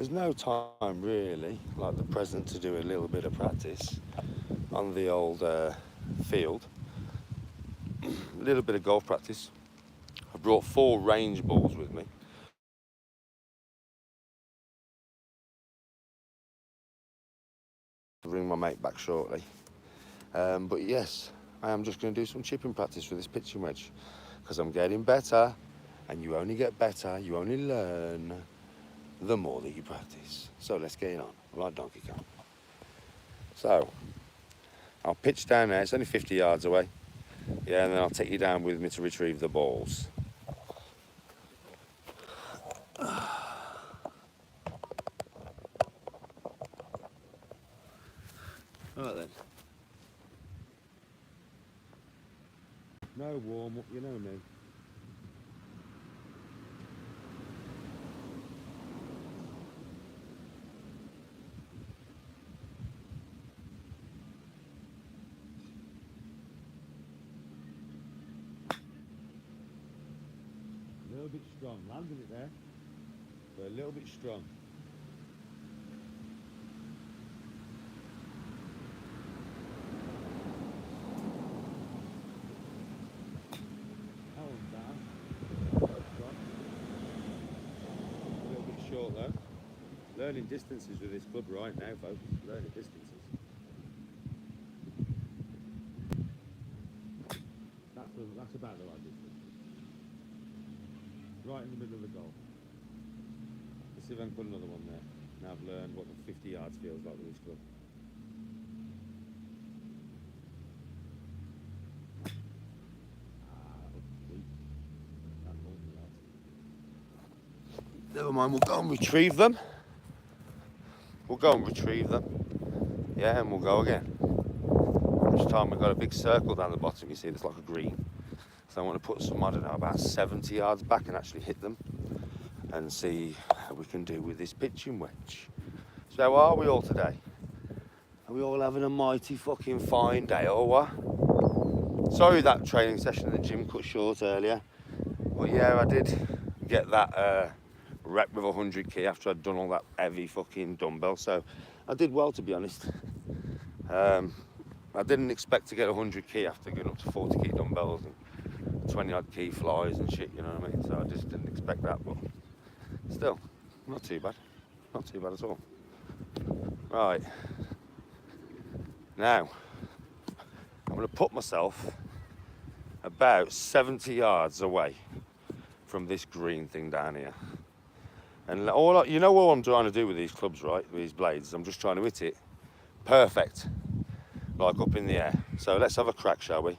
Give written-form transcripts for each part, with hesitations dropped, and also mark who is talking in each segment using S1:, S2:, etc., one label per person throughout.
S1: There's no time really like the present to do a little bit of practice on the old field. A little bit of golf practice. I brought 4 range balls with me. I'll bring my mate back shortly. But yes, I am just going to do some chipping practice with this pitching wedge because I'm getting better, and you only get better, you only learn the more that you practice. So let's get it on, like Donkey Kong. So I'll pitch down there, it's only 50 yards away. Yeah, and then I'll take you down with me to retrieve the balls. Alright then. No warm up, you know me. A little bit strong, landed it there, but a little bit strong. That one's down. A little bit short though. Learning distances with this club right now, folks. Learning distances. That's about the right distance. Right in the middle of the goal. Let's see if I can put another one there. Now I've learned what the 50 yards feels like with this club. Never mind, we'll go and retrieve them. Yeah, and we'll go again. This time we've got a big circle down the bottom, you see, that's like a green. So I want to put some, I don't know, about 70 yards back and actually hit them and see how we can do with this pitching wedge. So how are we all today? Are we all having a mighty fucking fine day or what? Sorry that training session at the gym cut short earlier. But yeah, I did get that rep with 100 key after I'd done all that heavy fucking dumbbell. So I did well, to be honest. I didn't expect to get 100 key after going up to 40 key dumbbells and 20 odd key flies and shit, you know what I mean? So I just didn't expect that, but still, not too bad. Not too bad at all. Right. Now, I'm going to put myself about 70 yards away from this green thing down here. And you know what I'm trying to do with these clubs, right? With these blades, I'm just trying to hit it perfect, like up in the air. So let's have a crack, shall we?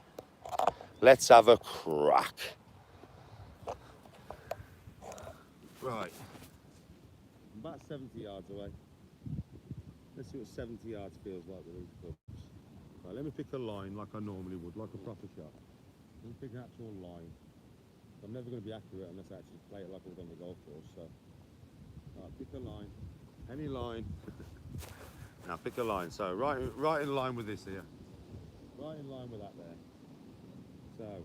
S1: Let's have a crack. Right. I'm about 70 yards away. Let's see what 70 yards feels like with these clubs. Right, let me pick a line like I normally would, like a proper shot. Let me pick an actual line. I'm never going to be accurate unless I actually play it like I would on the golf course, so. Right, pick a line. Any line. Now pick a line. So right in line with this here. Right in line with that there. So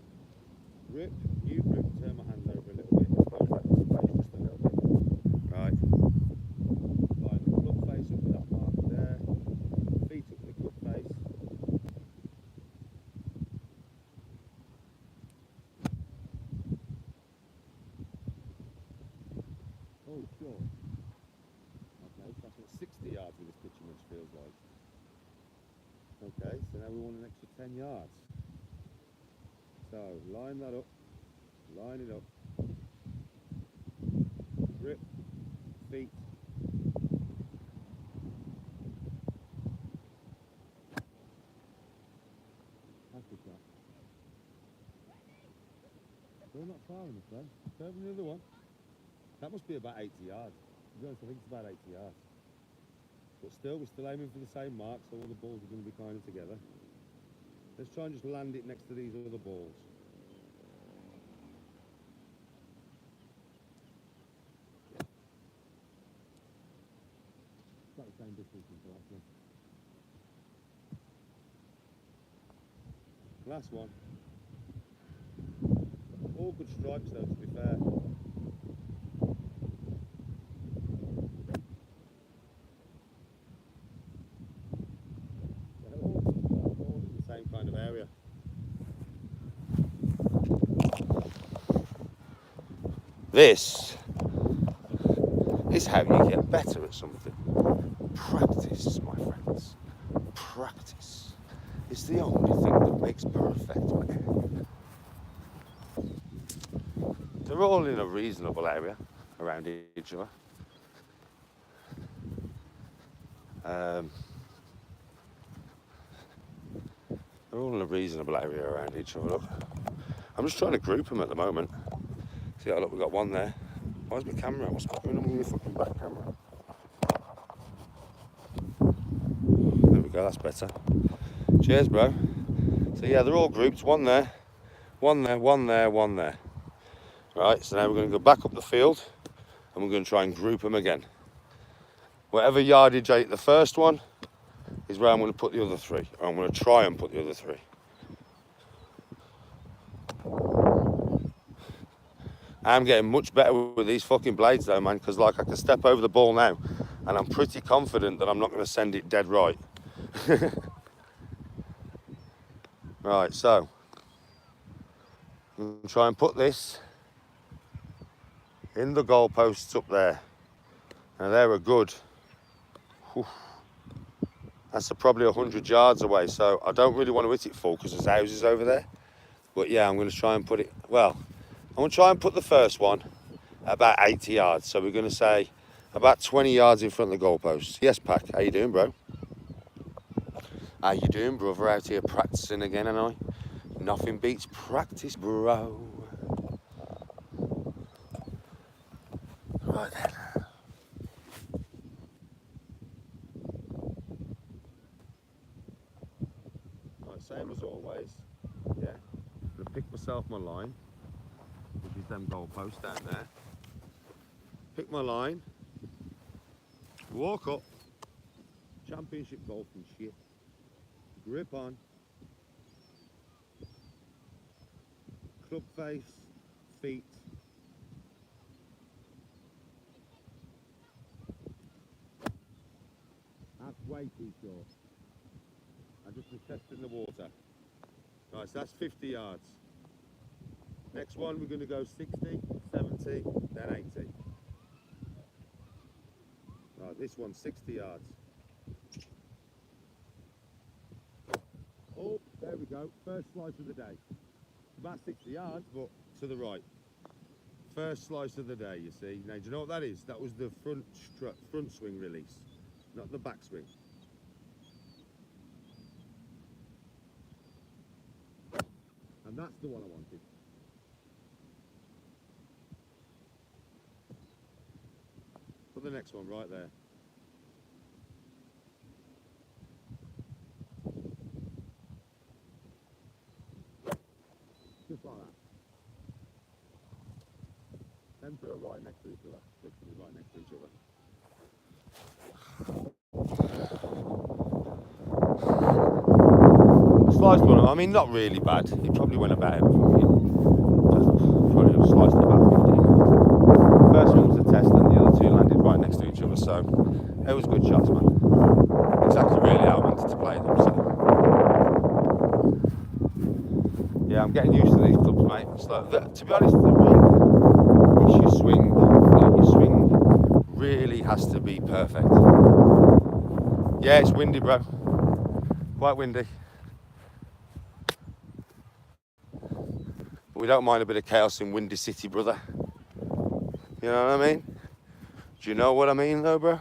S1: grip, you grip, turn my hands over a little bit. Just a little bit. Right. Line the club face up with that marker there. Feet up with the club face. Oh, sure. Okay, so that's what 60 yards with this pitching wedge feels like. Okay, so now we want an extra 10 yards. So line that up, line it up, grip, feet. That's the shot. Still not far enough then. Curve the other one. That must be about 80 yards. To be honest, I think it's about 80 yards. But still, we're still aiming for the same mark, so all the balls are going to be kind of together. Let's try and just land it next to these other balls. About the same distance as the last one. Last one. All good strikes though, to be fair. This is how you get better at something. Practice, my friends. Practice is the only thing that makes perfect, man. They're all in a reasonable area around each other. They're all in a reasonable area around each other. Look, I'm just trying to group them at the moment. See, look, we've got one there. Where's my camera? What's going on with your fucking back camera? There we go, that's better. Cheers, bro. So yeah, they're all grouped. One there, one there, one there, one there. Right, so now we're going to go back up the field and we're going to try and group them again. Whatever yardage I hit the first one is where I'm going to put the other three. Or I'm going to try and put the other three. I'm getting much better with these fucking blades though, man, because like I can step over the ball now and I'm pretty confident that I'm not going to send it dead right. Right, so I'm going to try and put this in the goalposts up there. Now they're a good, whew, that's probably 100 yards away, so I don't really want to hit it full because there's houses over there. But yeah, I'm going to try and put it, well, I'm going to try and put the first one at about 80 yards. So we're going to say about 20 yards in front of the goalposts. Yes, Pack, how you doing, bro? How you doing, brother? Out here practicing again, and I? Nothing beats practice, bro. Right then. Right, same as always. Yeah. I'm going to pick myself my line, which is them goalposts down there. Pick my line. Walk up. Championship golf and shit. Grip on. Club face. Feet. That's way too short. I just was testing the water. Right, so that's 50 yards. Next one, we're going to go 60, 70, then 80. Right, this one's 60 yards. Oh, there we go. First slice of the day. About 60 yards, but to the right. First slice of the day, you see. Now, do you know what that is? That was the front swing release, not the back swing. And that's the one I wanted. Put the next one right there. Just like that. Them two are right next to each other. Literally right next to each other. Sliced one, I mean, not really bad. It probably went about, probably sliced it about 15 minutes. First one was a test and the other two landed right next to each other, so it was good shots, man. Exactly really how I wanted to play them, so. Yeah, I'm getting used to these clubs, mate. So, to be honest, the real issue swing, like your swing really has to be perfect. Yeah, it's windy, bro. Quite windy. But we don't mind a bit of chaos in Windy City, brother. You know what I mean? Do you know what I mean, though, bro?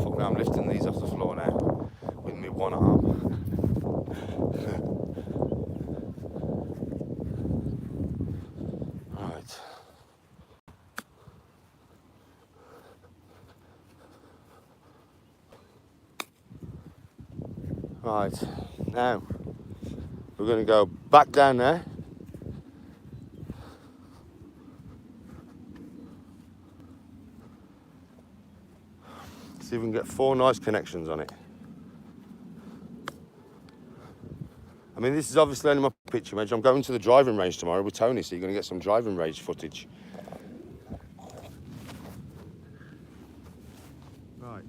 S1: Fuck, now I'm lifting these off the floor now with me one arm. Right. Right, now we're going to go back down there. See if we can get 4 nice connections on it. I mean, this is obviously only my picture image. I'm going to the driving range tomorrow with Tony, so you're going to get some driving range footage. Right.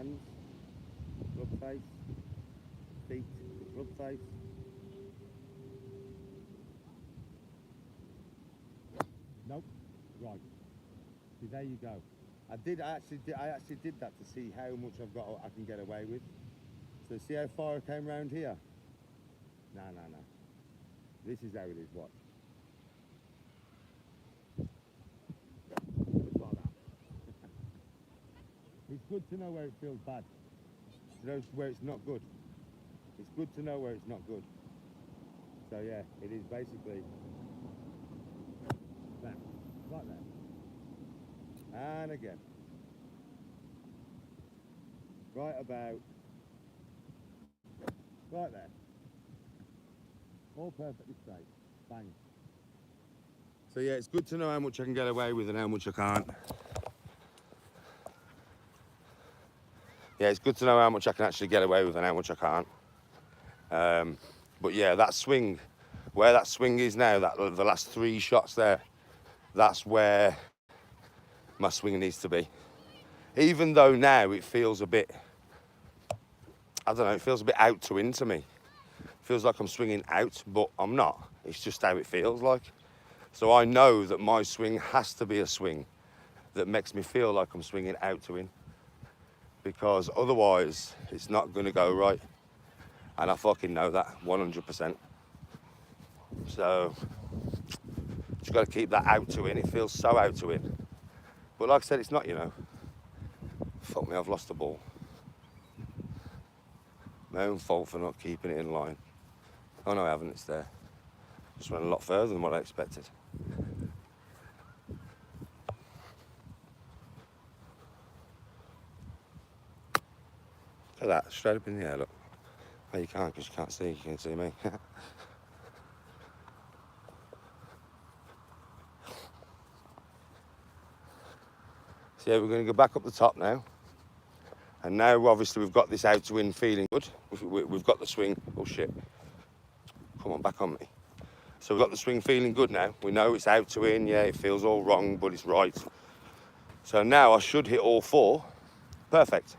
S1: hands, club face, feet, club face. Nope. Right. See, there you go. I actually did that to see how much I can get away with. So see how far I came round here? No. This is how it is, watch. Just like that. It's good to know where it feels bad. To know where it's not good. It's good to know where it's not good. So yeah, it is basically that, like that. And again. Right about right there. All perfectly straight. Bang. So yeah, it's good to know how much I can get away with and how much I can't. Yeah, it's good to know how much I can actually get away with and how much I can't. But yeah, that swing, where that swing is now, the last 3 shots there, that's where my swing needs to be. Even though now it feels a bit, I don't know, it feels a bit out to in to me. It feels like I'm swinging out, but I'm not. It's just how it feels like. So I know that my swing has to be a swing that makes me feel like I'm swinging out to in, because otherwise it's not going to go right. And I fucking know that 100%. So just got to keep that out to in. It feels so out to in. But like I said, it's not, you know. Fuck me, I've lost the ball. My own fault for not keeping it in line. Oh no, I haven't, it's there. Just went a lot further than what I expected. Look at that, straight up in the air, look. Oh, you can't because you can't see, you can see me. So yeah, we're going to go back up the top now. And now, obviously, we've got this out to in feeling good. We've got the swing. Oh, shit. Come on, back on me. So we've got the swing feeling good now. We know it's out to in. Yeah, it feels all wrong, but it's right. So now I should hit all 4. Perfect.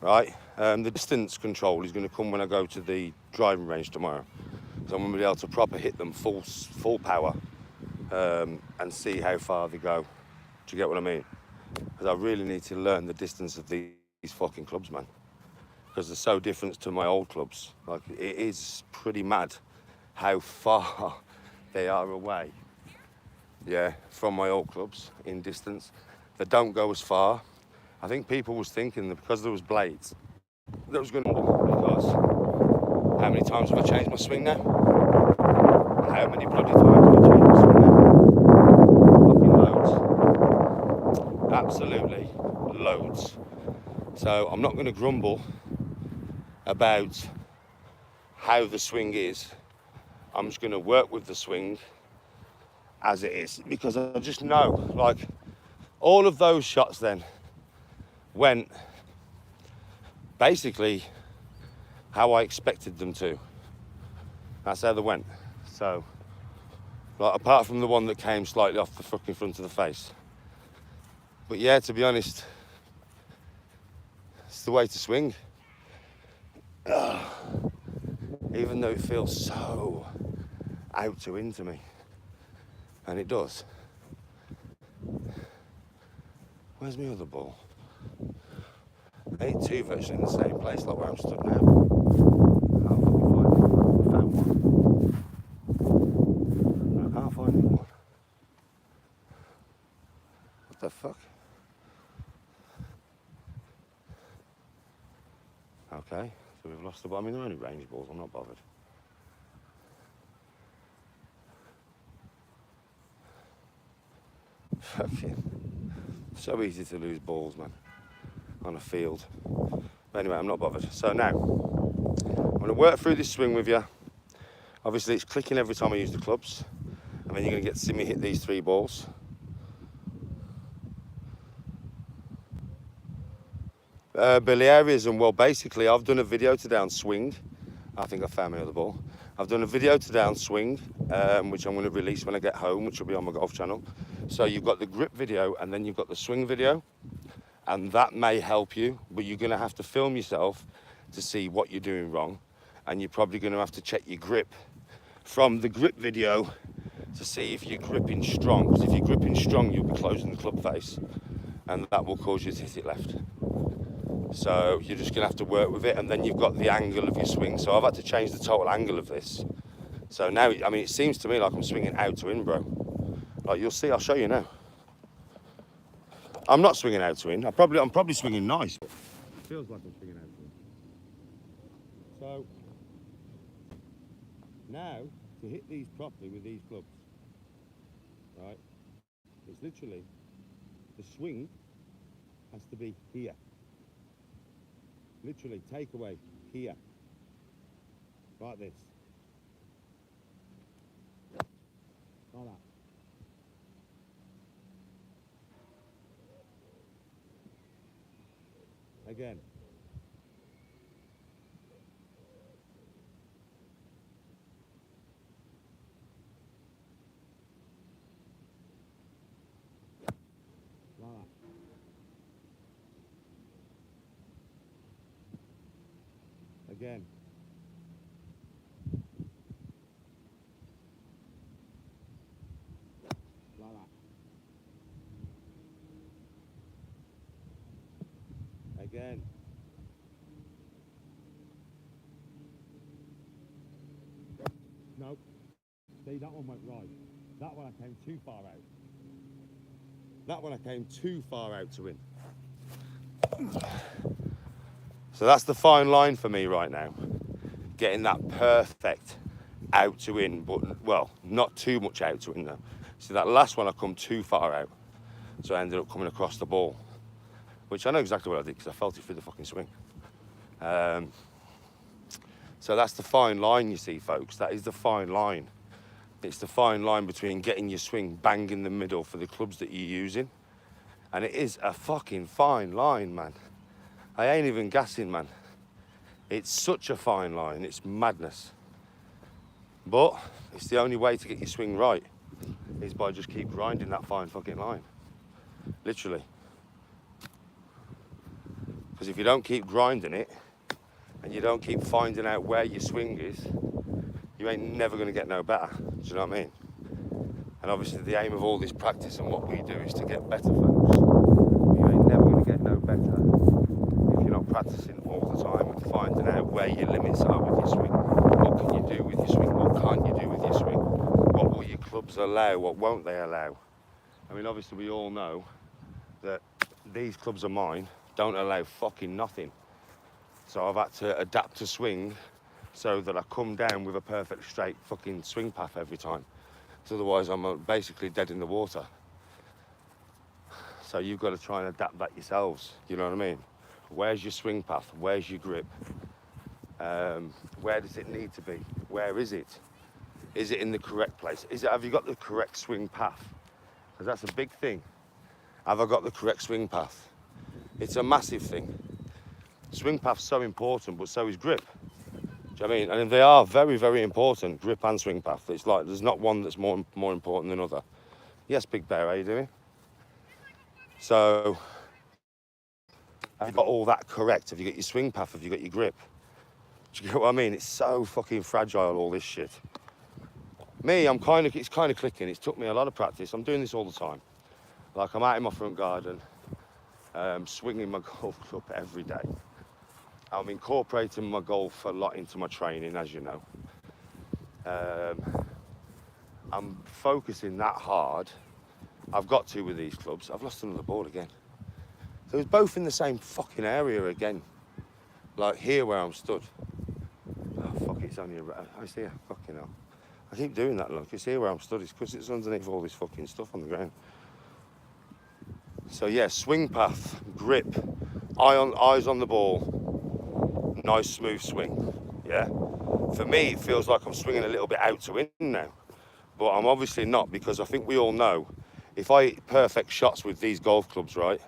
S1: Right. The distance control is going to come when I go to the driving range tomorrow. So I'm going to be able to proper hit them full power and see how far they go. Do you get what I mean? Because I really need to learn the distance of these fucking clubs, man. Because they're so different to my old clubs. Like, it is pretty mad how far they are away, yeah, from my old clubs in distance. They don't go as far. I think people was thinking that because there was blades, that was going to, because how many times have I changed my swing now? How many bloody times have I changed my swing now? Fucking loads. Absolutely loads. So I'm not going to grumble about how the swing is. I'm just going to work with the swing as it is, because I just know, like, all of those shots then went basically how I expected them to. That's how they went. So, like, apart from the one that came slightly off the fucking front of the face. But yeah, to be honest, it's the way to swing. Even though it feels so out to into me. And it does. Where's my other ball? I hit 2 virtually in the same place, like where I'm stood now. I can't fucking find it. I found one. I can't find anyone. What the fuck? Okay, so we've lost the ball. I mean, they're only range balls, I'm not bothered. Fucking so easy to lose balls, man, on a field. But anyway, I'm not bothered. So now I'm going to work through this swing with you. Obviously it's clicking every time I use the clubs, and then you're going to get to see me hit these 3 balls. Billy areas, and well, basically I've done a video today on swing. I think I found my other ball. I've done a video today on swing, which I'm going to release when I get home, which will be on my golf channel. So you've got the grip video and then you've got the swing video.
S2: and that may help you, but you're going to have to film yourself to see what you're doing wrong, and you're probably going to have to check your grip from the grip video to see if you're gripping strong, because if you're gripping strong, you'll be closing the club face, and that will cause you to hit it left. So you're just going to have to work with it, and then you've got the angle of your swing. So I've had to change the total angle of this. So now, I mean, it seems to me like I'm swinging out to in, bro. Like, you'll see, I'll show you now. I'm not swinging out to in. I'm probably swinging nice. But it feels like I'm swinging out to in. So now, to hit these properly with these clubs, right, it's literally, the swing has to be here. Literally, take away here. Like this. Like that. Again. Like that. Again. Like that. Again. No. See, that one went right. That one I came too far out. That one I came too far out to win. So that's the fine line for me right now. Getting that perfect out to in, but, well, not too much out to in though. See, that last one I come too far out. So I ended up coming across the ball, which I know exactly what I did because I felt it through the fucking swing. So that's the fine line, you see, folks. That is the fine line. It's the fine line between getting your swing bang in the middle for the clubs that you're using. And it is a fucking fine line, man. I ain't even gassing, man. It's such a fine line, it's madness. But it's the only way to get your swing right is by just keep grinding that fine fucking line. Literally. Because if you don't keep grinding it, and you don't keep finding out where your swing is, you ain't never going to get no better. Do you know what I mean? And obviously the aim of all this practice and what we do is to get better, folks. You ain't never going to get no better if you're not practicing all the time and finding out where your limits are with your swing. What can you do with your swing? What can't you do with your swing? What will your clubs allow? What won't they allow? I mean, obviously we all know that these clubs of mine don't allow fucking nothing. So I've had to adapt to swing so that I come down with a perfect straight fucking swing path every time. So otherwise I'm basically dead in the water. So you've got to try and adapt that yourselves, you know what I mean? Where's your swing path? Where's your grip? Where does it need to be? Where is it? Is it in the correct place? Have you got the correct swing path? Because that's a big thing. Have I got the correct swing path? It's a massive thing. Swing path's so important, but so is grip. Do you know what I mean? And they are very, very important, grip and swing path. It's like there's not one that's more important than other. Yes, Big Bear, how you doing? So, have you got all that correct? Have you got your swing path? Have you got your grip? Do you get what I mean? It's so fucking fragile, all this shit. Me, it's kind of clicking. It's took me a lot of practice. I'm doing this all the time. Like, I'm out in my front garden, swinging my golf club every day. I'm incorporating my golf a lot into my training, as you know. I'm focusing that hard. I've got to with these clubs. I've lost another ball again. So it's both in the same fucking area again. Like here where I'm stood. Oh, fuck, it's only it's here. Fucking hell. I keep doing that, look. It's here where I'm stood. It's because it's underneath all this fucking stuff on the ground. So yeah, swing path, grip, eyes on the ball. Nice smooth swing, yeah. For me, it feels like I'm swinging a little bit out to in now, but I'm obviously not, because I think we all know if I hit perfect shots with these golf clubs, right,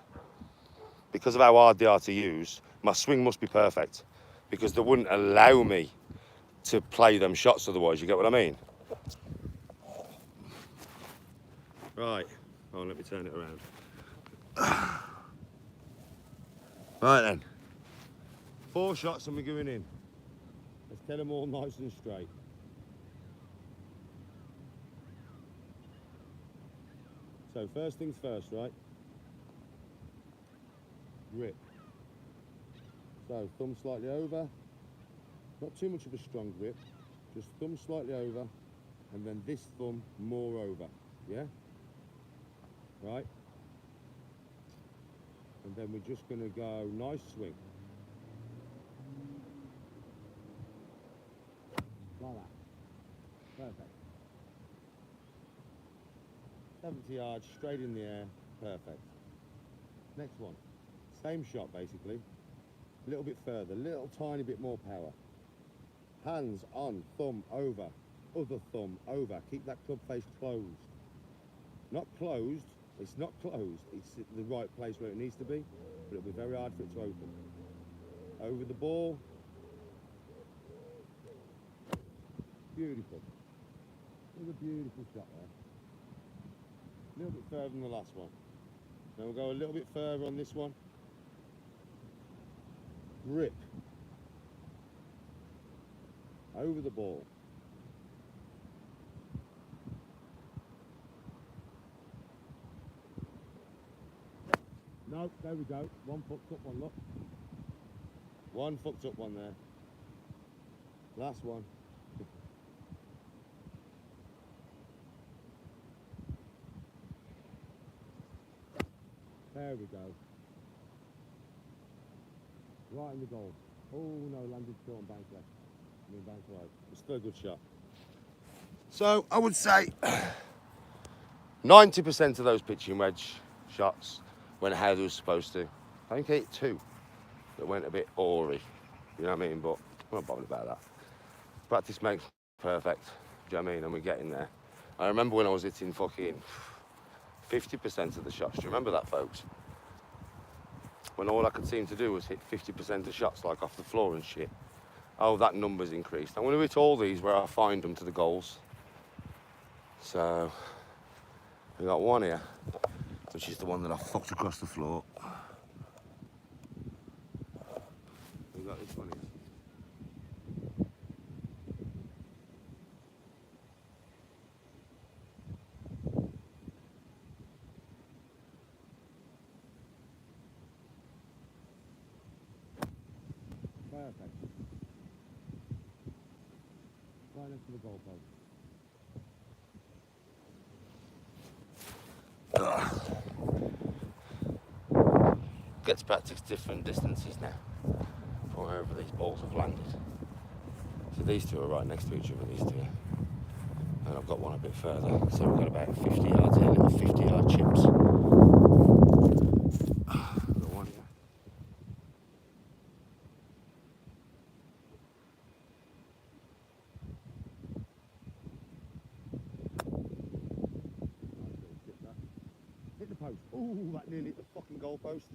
S2: because of how hard they are to use, my swing must be perfect, because they wouldn't allow me to play them shots otherwise. You get what I mean? Right. Oh, let me turn it around. Right then.
S1: 4 shots and we're going in. Let's get them all nice and straight. So first things first, right? Grip. So thumb slightly over. Not too much of a strong grip. Just thumb slightly over, and then this thumb more over. Yeah? Right? And then we're just gonna go nice swing. Like that. Perfect. 70 yards, straight in the air. Perfect. Next one. Same shot, basically. A little bit further, little tiny bit more power. Hands on, thumb over, other thumb over. Keep that club face closed. Not closed, it's not closed. It's at the right place where it needs to be, but it'll be very hard for it to open. Over the ball. Beautiful. It was a beautiful shot there. A little bit further than the last one. Now we'll go a little bit further on this one. Grip. Over the ball. No, there we go. One fucked up one, look. One fucked up one there. Last one. There we go. Right in the goal. Oh no, landed short on bank left. I mean bank right. It's still a good shot.
S2: So I would say 90% of those pitching wedge shots went how they were supposed to. I think I hit 2 that went a bit awry. You know what I mean? But I'm not bothered about that. Practice makes perfect. Do you know what I mean? And we're getting there. I remember when I was hitting fucking 50% of the shots. Do you remember that, folks? When all I could seem to do was hit 50% of shots, like off the floor and shit. Oh, that number's increased. I'm going to hit all these where I find them to the goals. So, we got one here, which is the one that I fucked across the floor. We got this one here.
S1: Perfect. Right next to the goal post.
S2: Get to practice different distances now from wherever these balls have landed. So these two are right next to each other, these two. And I've got one a bit further, so we've got about 50 yards here, little 50-yard chips. Got one here.
S1: Hit the post. Ooh, that nearly hit the fucking goal post.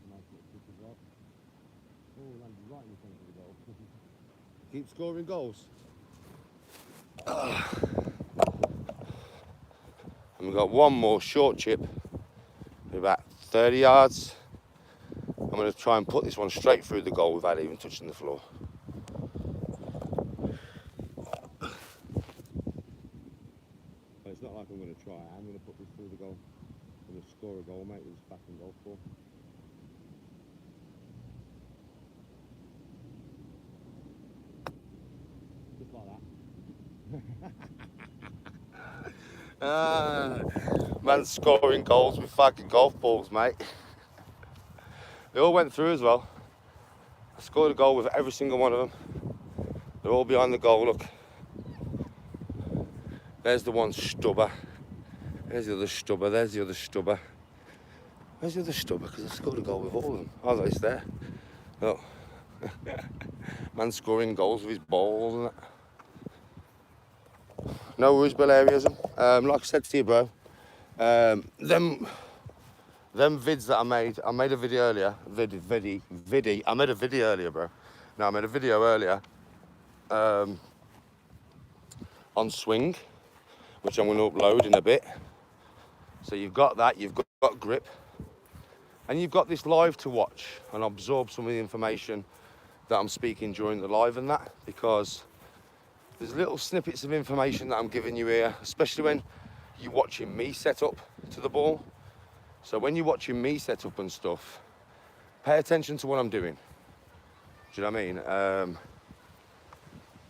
S1: Nice little kick as well. Oh, landed right in the centre of the goal.
S2: Keep scoring goals. And we've got one more short chip, about 30 yards. I'm going to try and put this one straight through the goal without even touching the floor.
S1: But it's not like I'm going to try. I'm going to put this through the goal. I'm going to score a goal, mate, with this fucking golf ball. Just like that.
S2: Man's scoring goals with fucking golf balls, mate. They all went through as well. I scored a goal with every single one of them. They're all behind the goal, look. There's the one stubber. There's the other stubber. There's the other stubber. Where's the other stubber? Because I scored a goal with all of them. Oh, it's there. Look. Man scoring goals with his balls and that. No worries, Bellarianism. Like I said to you, bro, them vids that I made a video earlier. I made a video earlier, bro. No, I made a video earlier. on swing, which I'm going to upload in a bit. So you've got that, you've got grip, and you've got this live to watch and absorb some of the information that I'm speaking during the live and that, because there's little snippets of information that I'm giving you here, especially when you're watching me set up to the ball. So when you're watching me set up and stuff, pay attention to what I'm doing. Do you know what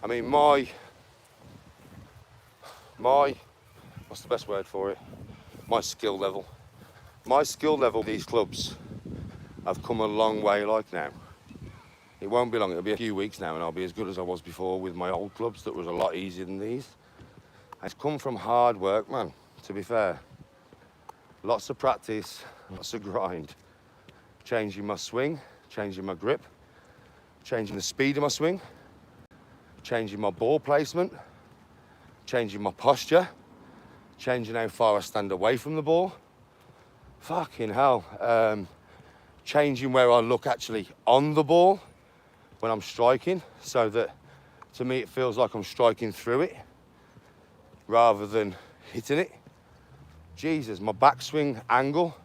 S2: I mean? My, what's the best word for it? My skill level. My skill level, these clubs have come a long way like now. It won't be long, it'll be a few weeks now and I'll be as good as I was before with my old clubs that was a lot easier than these. It's come from hard work, man, to be fair. Lots of practice, lots of grind. Changing my swing, changing my grip, changing the speed of my swing, changing my ball placement, changing my posture, changing how far I stand away from the ball. Fucking hell. Changing where I look actually on the ball when I'm striking, so that to me it feels like I'm striking through it rather than hitting it. Jesus, my backswing angle,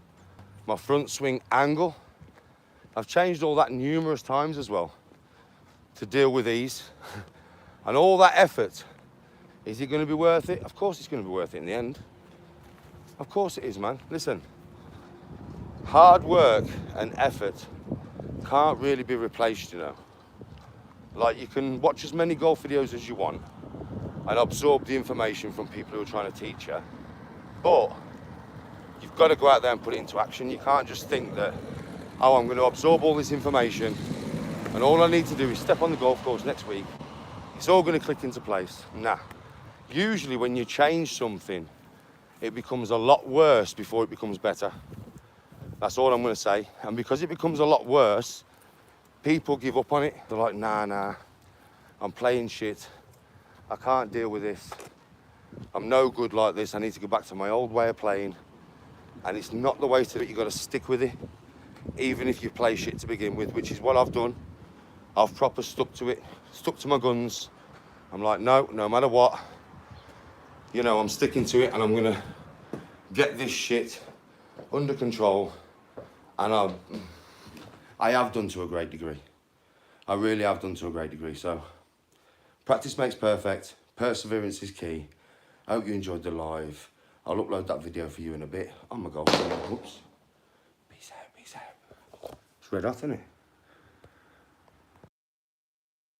S2: my front swing angle. I've changed all that numerous times as well to deal with these. And all that effort, is it going to be worth it? Of course it's going to be worth it in the end. Of course it is, man. Listen, hard work and effort can't really be replaced, you know. Like, you can watch as many golf videos as you want and absorb the information from people who are trying to teach you. But you've got to go out there and put it into action. You can't just think that, oh, I'm going to absorb all this information and all I need to do is step on the golf course next week. It's all going to click into place. Nah. Usually when you change something, it becomes a lot worse before it becomes better. That's all I'm going to say. And because it becomes a lot worse, people give up on it. They're like, nah, I'm playing shit. I can't deal with this. I'm no good like this. I need to go back to my old way of playing. And it's not the way to do it. You've got to stick with it, even if you play shit to begin with, which is what I've done. I've proper stuck to it, stuck to my guns. I'm like, no matter what, you know, I'm sticking to it and I'm going to get this shit under control. And I have done to a great degree. I really have done to a great degree. So practice makes perfect. Perseverance is key. I hope you enjoyed the live. I'll upload that video for you in a bit. Oh my God. Oops. Peace out. It's red hot, isn't it?